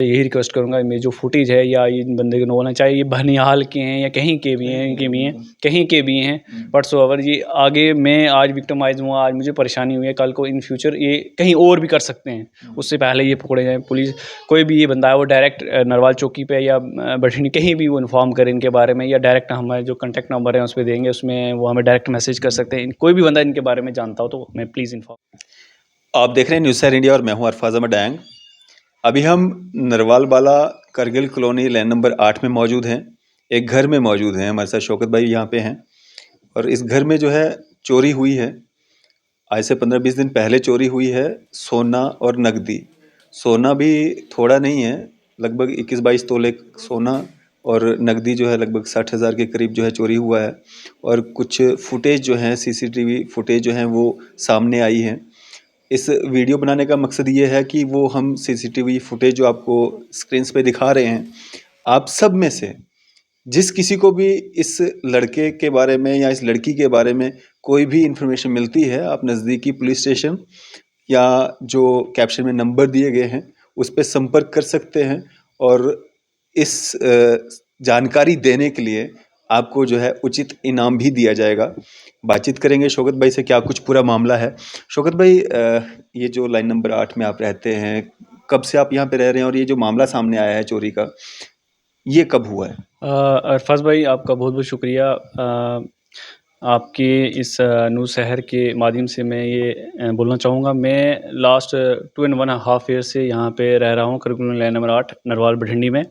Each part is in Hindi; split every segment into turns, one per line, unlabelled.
यही रिक्वेस्ट करूँगा, मेरी जो फुटेज है या इन बंदे के नॉन है, चाहे ये बनिहाल के हैं या कहीं के भी हैं, इनके भी हैं, कहीं के भी हैं, व्हाट्सओवर ये आगे मैं आज विक्टिमाइज़ हुआ, आज मुझे परेशानी हुई है, कल को इन फ्यूचर ये कहीं और भी कर सकते हैं। उससे पहले ये पकड़े जाएँ, पुलिस कोई भी ये बंदा है वो डायरेक्ट नरवाल चौकी पे या बठिंडी कहीं भी वो इन्फॉर्म करें इनके बारे में, या डायरेक्ट हमारे जो कॉन्टैक्ट नंबर है उस पे देंगे, उसमें वो हमें डायरेक्ट मैसेज कर सकते हैं। कोई भी बंदा इनके बारे में जानता हो तो हमें प्लीज़ इन्फॉर्म।
आप देख रहे हैं न्यूज़ सैर इंडिया और मैं हूं अरफाज अहमद डैंग। अभी हम नरवाल बाला करगिल कॉलोनी लैन नंबर 8 में मौजूद हैं। एक घर में मौजूद हैं, हमारे साथ शौकत भाई यहाँ पे हैं। और इस घर में जो है चोरी हुई है, आज से 15-20 दिन पहले चोरी हुई है सोना और नकदी। सोना भी थोड़ा नहीं है, लगभग 21-22 तोले सोना, और नकदी जो है लगभग 60,000 के करीब जो है चोरी हुआ है। और कुछ फुटेज जो हैं, सीसीटीवी फुटेज जो हैं वो सामने आई हैं। इस वीडियो बनाने का मकसद ये है कि वो हम सीसीटीवी फुटेज जो आपको स्क्रीन्स पे दिखा रहे हैं, आप सब में से जिस किसी को भी इस लड़के के बारे में या इस लड़की के बारे में कोई भी इंफॉर्मेशन मिलती है, आप नज़दीकी पुलिस स्टेशन या जो कैप्शन में नंबर दिए गए हैं उस पर संपर्क कर सकते हैं। और इस जानकारी देने के लिए आपको जो है उचित इनाम भी दिया जाएगा। बातचीत करेंगे शौकत भाई से, क्या कुछ पूरा मामला है। शौकत भाई, ये जो लाइन नंबर 8 में आप रहते हैं, कब से आप यहाँ पे रह रहे हैं, और ये जो मामला सामने आया है चोरी का, ये कब हुआ है?
अरफाज भाई, आपका बहुत बहुत शुक्रिया। आपके इस न्यूज़ शहर के माध्यम से मैं ये बोलना चाहूँगा, मैं लास्ट 2.5 ईयर से यहाँ पे रह रहा हूँ, करगिल लाइन नंबर 8 नरवाल बठिंडी में,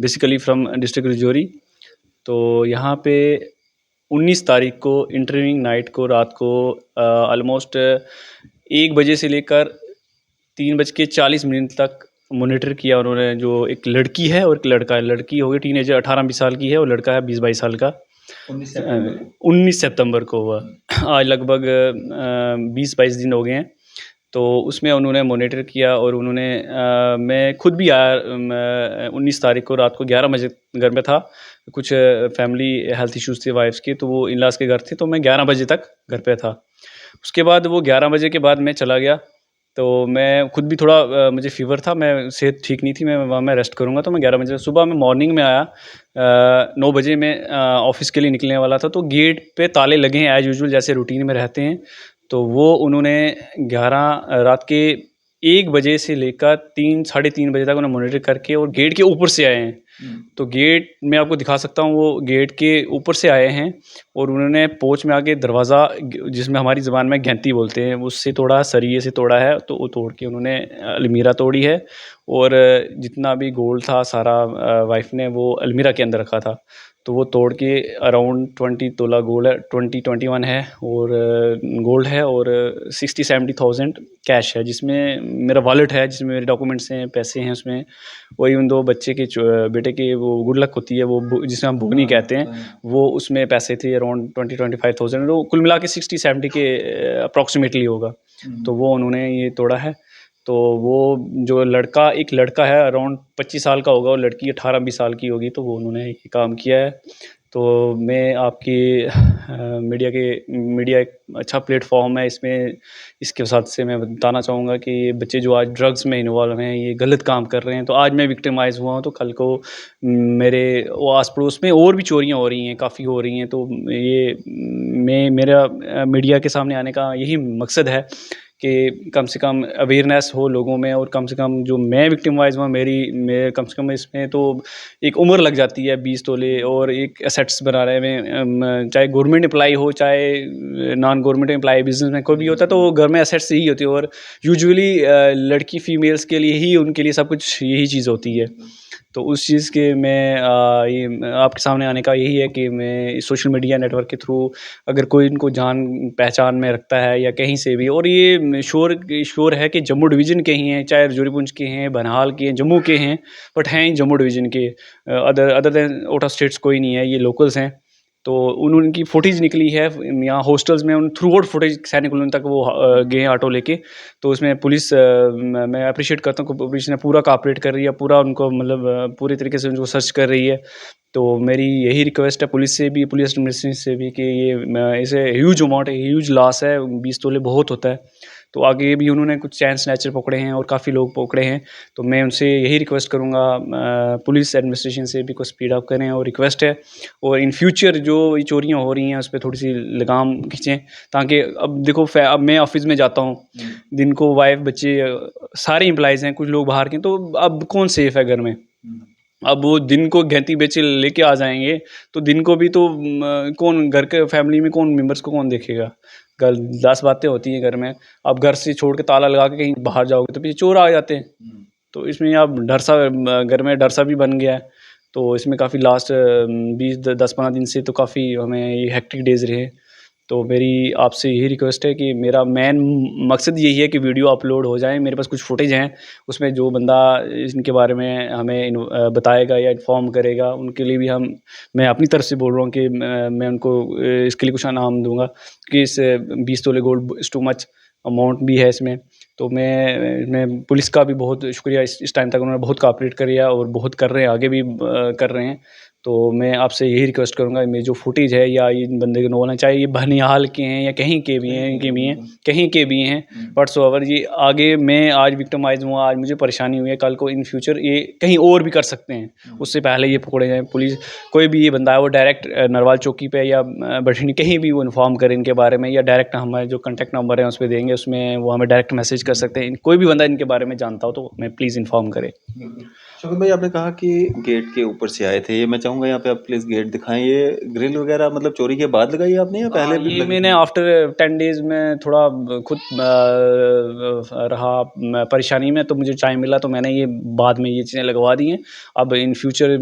बेसिकली फ्रॉम डिस्ट्रिक्ट राजौरी। तो यहाँ पे 19 तारीख को इंटरव्यूइंग नाइट को रात को ऑलमोस्ट 1 बजे से लेकर 3:40 तक मॉनिटर किया उन्होंने। जो एक लड़की है और एक लड़का है, लड़की होगी टीनेजर 18-20 साल की है, और लड़का है 20-22 साल का। 19 सितंबर को हुआ। आज लगभग 20-22 दिन हो गए हैं। तो उसमें उन्होंने मॉनिटर किया, और उन्होंने मैं खुद भी आया 19 तारीख को रात को 11 बजे घर में था। कुछ फैमिली हेल्थ इश्यूज़ थे वाइफ्स के, तो वो इन-लॉज़ के घर थे, तो मैं 11 बजे तक घर पे था। उसके बाद वो 11 बजे के बाद मैं चला गया, तो मैं खुद भी थोड़ा मुझे फ़ीवर था, मैं सेहत ठीक नहीं थी, मैं वहाँ मैं रेस्ट करूँगा, तो मैं 11 बजे सुबह में मॉर्निंग में आया। 9 बजे मैं ऑफ़िस के लिए निकलने वाला था, तो गेट पे ताले लगे हैं एज़ यूजुअल, जैसे रूटीन में रहते हैं। तो वो उन्होंने 11 रात के 1 बजे से लेकर 3 साढ़े 3 बजे तक उन्होंने मॉनिटर करके और गेट के ऊपर से आए हैं। तो गेट मैं आपको दिखा सकता हूँ, वो गेट के ऊपर से आए हैं, और उन्होंने पोंछ में आके दरवाज़ा, जिसमें हमारी ज़बान में घंटी बोलते हैं, उससे तोड़ा, सरिये से तोड़ा है। तो वो तोड़ के उन्होंने अलमीरा तोड़ी है, और जितना भी गोल्ड था सारा वाइफ़ ने वो अलमीरा के अंदर रखा था। तो वो तोड़ के अराउंड 20 तोला गोल्ड है, 20-21 है, और गोल्ड है, और 60-70,000 कैश है, जिसमें मेरा वॉलेट है, जिसमें मेरे डॉक्यूमेंट्स हैं, पैसे हैं उसमें। वही उन 2 बच्चे के बेटे के वो गुड लक होती है, वो जिसे हम बुगनी कहते हैं, वो उसमें पैसे थे अराउंड 20-25,000, तो कुल मिला के 60-70 के अप्रॉक्सीमेटली होगा। तो वो उन्होंने ये तोड़ा है। तो वो जो लड़का, एक लड़का है अराउंड 25 साल का होगा, और लड़की 18-20 साल की होगी, तो वो उन्होंने ये काम किया है। तो मैं आपकी मीडिया एक अच्छा प्लेटफॉर्म है, इसमें इसके साथ से मैं बताना चाहूँगा कि ये बच्चे जो आज ड्रग्स में इन्वॉल्व हैं, ये गलत काम कर रहे हैं। तो आज मैं विक्टिमाइज़ हुआ हूँ, तो कल को मेरे वो आस पड़ोस में और भी चोरियाँ हो रही हैं, काफ़ी हो रही हैं। तो ये मेरा मीडिया के सामने आने का यही मकसद है कि कम से कम अवेयरनेस हो लोगों में, और कम से कम जो मैं विक्टिमाइज़ हुआ, मैं कम से कम इसमें तो एक उम्र लग जाती है 20 तोले, और एक एसेट्स बनाने में, चाहे गवर्नमेंट एम्प्लॉई हो, चाहे नॉन गवर्नमेंट एम्प्लॉई, बिजनेस में कोई भी होता है, तो घर में एसेट्स यही होती है। और यूजुअली लड़की फीमेल्स के लिए ही, उनके लिए सब कुछ यही चीज़ होती है। तो उस चीज़ के मैं ये आपके सामने आने का यही है कि मैं सोशल मीडिया नेटवर्क के थ्रू, अगर कोई इनको जान पहचान में रखता है या कहीं से भी, और ये श्योर है कि जम्मू डिवीज़न के ही हैं, चाहे राजौरी पुंछ के हैं, बनिहाल के हैं, जम्मू के हैं, बट हैं जम्मू डिवीज़न के। Other than out of states कोई नहीं है, ये लोकल्स हैं। तो उनकी फुटेज निकली है यहाँ हॉस्टल्स में, उन थ्रू आउट फुटेज सैनिक कॉलोनी तक वो गए हैं ऑटो लेके। तो उसमें पुलिस, मैं अप्रिशिएट करता हूँ कि पुलिस ने पूरा कोऑपरेट कर रही है, पूरा उनको मतलब पूरी तरीके से उनको सर्च कर रही है। तो मेरी यही रिक्वेस्ट है पुलिस से भी, पुलिस एडमिनिस्ट्रेशन से भी, कि ये ऐसे ह्यूज अमाउंट है, ह्यूज लॉस है, 20 तोले बहुत होता है। तो आगे भी उन्होंने कुछ चैन स्नैचर पकड़े हैं और काफ़ी लोग पकड़े हैं। तो मैं उनसे यही रिक्वेस्ट करूँगा, पुलिस एडमिनिस्ट्रेशन से भी कुछ स्पीड अप करें और रिक्वेस्ट है। और इन फ्यूचर जो ये चोरियाँ हो रही हैं उस पे थोड़ी-सी लगाम खींचें, ताकि अब देखो अब मैं ऑफ़िस में जाता हूँ, दिन को वाइफ़, बच्चे सारे एम्प्लॉइज़ हैं, कुछ लोग बाहर के हैं, तो अब कौन सेफ है घर में? अब वो दिन को गैंती बेचे लेके आ जाएँगे, तो दिन को भी तो कौन घर के फैमिली में कौन मेंबर्स को कौन देखेगा? कल 10 बातें होती हैं घर में। आप घर से छोड़ के ताला लगा के कहीं बाहर जाओगे तो पीछे चोर आ जाते हैं। तो इसमें अब घर में डर सा भी बन गया है। तो इसमें काफ़ी लास्ट 20 द 10-15 दिन से तो काफ़ी हमें ये हेक्टिक डेज़ रहे। तो मेरी आपसे यही रिक्वेस्ट है कि मेरा मेन मकसद यही है कि वीडियो अपलोड हो जाए। मेरे पास कुछ फुटेज हैं, उसमें जो बंदा इनके बारे में हमें बताएगा या इन्फॉर्म करेगा, उनके लिए भी मैं अपनी तरफ से बोल रहा हूँ कि मैं उनको इसके लिए कुछ इनाम दूँगा कि इस 20 तोले gold is too much amount भी है इसमें। तो मैं पुलिस का भी बहुत शुक्रिया, इस टाइम तक उन्होंने बहुत कोऑपरेट किया और बहुत कर रहे हैं, आगे भी कर रहे हैं। तो मैं आपसे यही रिक्वेस्ट करूँगा, मेरी जो फुटेज है या इन बंदे के नो होना चाहिए, ये बनिहाल के हैं या कहीं के भी हैं, इनके भी हैं, कहीं के भी हैं, व्हाट्सओवर ये आगे मैं आज विक्टिमाइज़ हुआ, आज मुझे परेशानी हुई है, कल को इन फ्यूचर ये कहीं और भी कर सकते हैं। उससे पहले ये पकड़े जाएँ, पुलिस कोई भी ये बंदा है वो डायरेक्ट नरवाल चौकी पे या भटिंडी कहीं भी वो इन्फॉर्म करें इनके बारे में, या डायरेक्ट हमारे जो कॉन्टैक्ट नंबर है उस पे देंगे, उसमें वो हमें डायरेक्ट मैसेज कर सकते हैं। कोई भी बंदा इनके बारे में जानता हो तो हमें प्लीज़ इन्फॉर्म करे।
शौकत भाई, आपने कहा कि गेट के ऊपर से आए थे, ये मैं चाहूँगा यहाँ पे आप प्लीज़ गेट दिखाएँ। ये ग्रिल वगैरह मतलब चोरी के बाद लगाई आपने या पहले भी
ये
लगी
मैंने
थी?
आफ्टर 10 डेज़ में थोड़ा खुद रहा परेशानी में, तो मुझे टाइम मिला तो मैंने ये बाद में ये चीज़ें लगवा दी हैं। अब इन फ्यूचर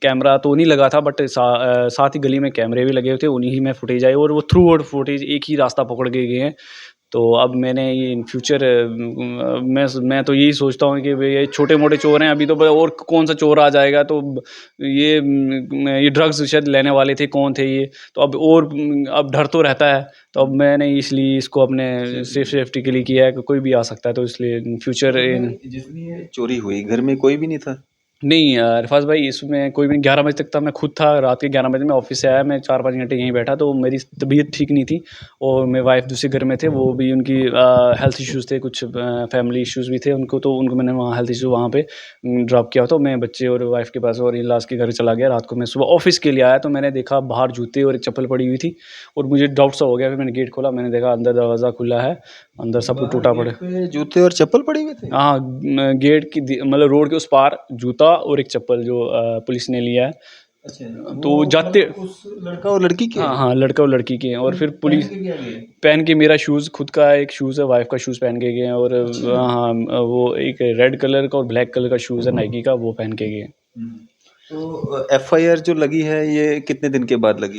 कैमरा तो नहीं लगा था, बट साथ ही गली में कैमरे भी लगे हुए थे, उन्हीं ही में फुटेज आई और वो थ्रू आउट फुटेज एक ही रास्ता पकड़ के गए हैं। तो अब मैंने ये इन फ्यूचर मैं तो यही सोचता हूँ कि भई ये छोटे-मोटे चोर हैं, अभी तो ब और कौन-सा चोर आ जाएगा, तो ये ड्रग्स शायद लेने वाले थे, कौन थे ये? तो अब डर तो रहता है, तो अब मैंने इसलिए इसको अपने सेफ्टी के लिए किया है कि कोई भी आ सकता है, तो इसलिए इन फ्यूचर
शौकत
इन
भाई, जिस दिन ये चोरी हुई, घर में कोई भी नहीं था?
नहीं रिफ़ाज़ भाई, इसमें कोई भी 11 बजे तक था, मैं खुद था, रात के 11 बजे मैं ऑफ़िस से आया, मैं 4-5 घंटे यहीं बैठा, तो मेरी तबीयत ठीक नहीं थी और मेरी वाइफ़ दूसरे घर में थे, वो भी उनकी हेल्थ इश्यूज़ थे, कुछ फैमिली इश्यूज़ भी थे उनको मैंने वहाँ हेल्थ इश्यू वहाँ पे ड्रॉप किया, तो मैं बच्चे और वाइफ़ के पास और इन-लॉज़ के घर चला गया। रात को मैं सुबह ऑफ़िस के लिए आया, तो मैंने देखा बाहर जूते और एक चप्पल पड़ी हुई थी और मुझे डाउट सा हो गया, फिर मैंने गेट खोला, मैंने देखा अंदर दरवाज़ा खुला है, अंदर सब कुछ
बाहर
टूटा
गेट
पड़ा।
पे जूते और चप्पल पड़े हुए थे?
हाँ, गेट की मतलब रोड के उस पार जूता और एक चप्पल जो पुलिस ने लिया है।
अच्छा,
तो
वो
जाते
मतलब उस लड़का और लड़की के?
हाँ, हाँ, लड़का और लड़की के हैं और
तो
फिर
पहन
पुलिस
के क्या गए?
पहन के मेरा शूज़ खुद का एक शूज़ है, वाइफ़ का शूज़ पहन के गए हैं और
अच्छा।
हाँ, वो एक रेड कलर का और ब्लैक कलर का शूज़ है नाइकी का, वो पहन के गए हैं।
हुँ। तो एफआईआर जो लगी है, ये कितने दिन के बाद लगी?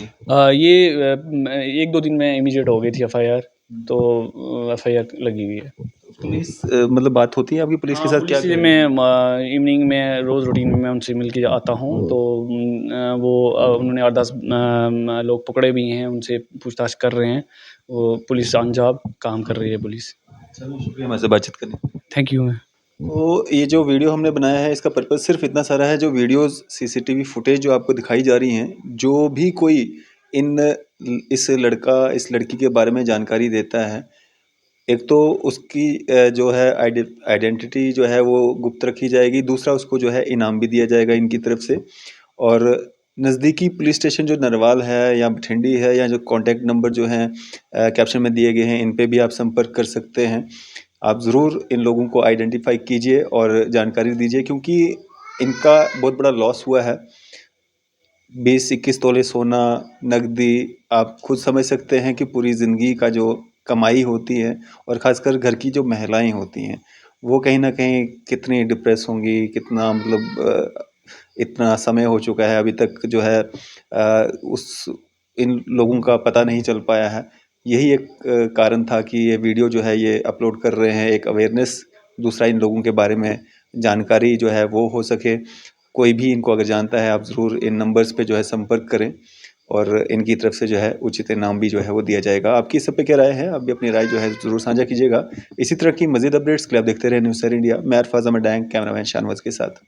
ये 1-2 दिन में इमीडिएट हो गई थी एफआईआर, तो एफआईआर लगी हुई है।
पुलिस मतलब बात होती है आपकी पुलिस के
हाँ,
साथ, क्या
पुलिस से
कह रही
मैं
है?
इवनिंग में रोज़ रूटीन में मैं उनसे मिल के आता हूँ, तो उन्होंने 8-10 लोग पकड़े भी हैं, उनसे पूछताछ कर रहे हैं। वो पुलिस अंजाम काम कर रही है पुलिस।
चलो, शुक्रिया हमारे से बातचीत करने का।
Thank you.
तो ये जो वीडियो हमने बनाया है, इसका पर्पज़ सिर्फ़ इतना सारा है, जो वीडियोज़ सीसीटीवी फुटेज जो आपको दिखाई जा रही हैं, जो भी कोई इस लड़की के बारे में जानकारी देता है, एक तो उसकी जो है आइडेंटिटी जो है वो गुप्त रखी जाएगी, दूसरा उसको जो है इनाम भी दिया जाएगा इनकी तरफ से। और नज़दीकी पुलिस स्टेशन जो नरवाल है या भटिंडी है, या जो कॉन्टैक्ट नंबर जो हैं कैप्शन में दिए गए हैं, इन पे भी आप संपर्क कर सकते हैं। आप ज़रूर इन लोगों को आइडेंटिफ़ाई कीजिए और जानकारी दीजिए, क्योंकि इनका बहुत बड़ा लॉस हुआ है। 20-21 तोले सोना, नकदी, आप खुद समझ सकते हैं कि पूरी ज़िंदगी का जो कमाई होती है, और ख़ासकर घर की जो महिलाएं होती हैं, वो कहीं ना कहीं कितनी डिप्रेस होंगी, कितना मतलब इतना समय हो चुका है, अभी तक जो है उस इन लोगों का पता नहीं चल पाया है। यही एक कारण था कि ये वीडियो जो है ये अपलोड कर रहे हैं, एक अवेयरनेस, दूसरा इन लोगों के बारे में जानकारी जो है वो हो सके। कोई भी इनको अगर जानता है, आप ज़रूर इन नंबर्स पे जो है संपर्क करें, और इनकी तरफ से जो है उचित इनाम भी जो है वो दिया जाएगा। आपकी इस सब पे क्या राय है? आप भी अपनी राय जो है ज़रूर साझा कीजिएगा। इसी तरह की मज़ीद अपडेट्स के लिए आप देखते रहे न्यूज़ सर इंडिया। मैं अरफाज़ अहमद डैंग, कैमरामैन शानवाज़ के साथ।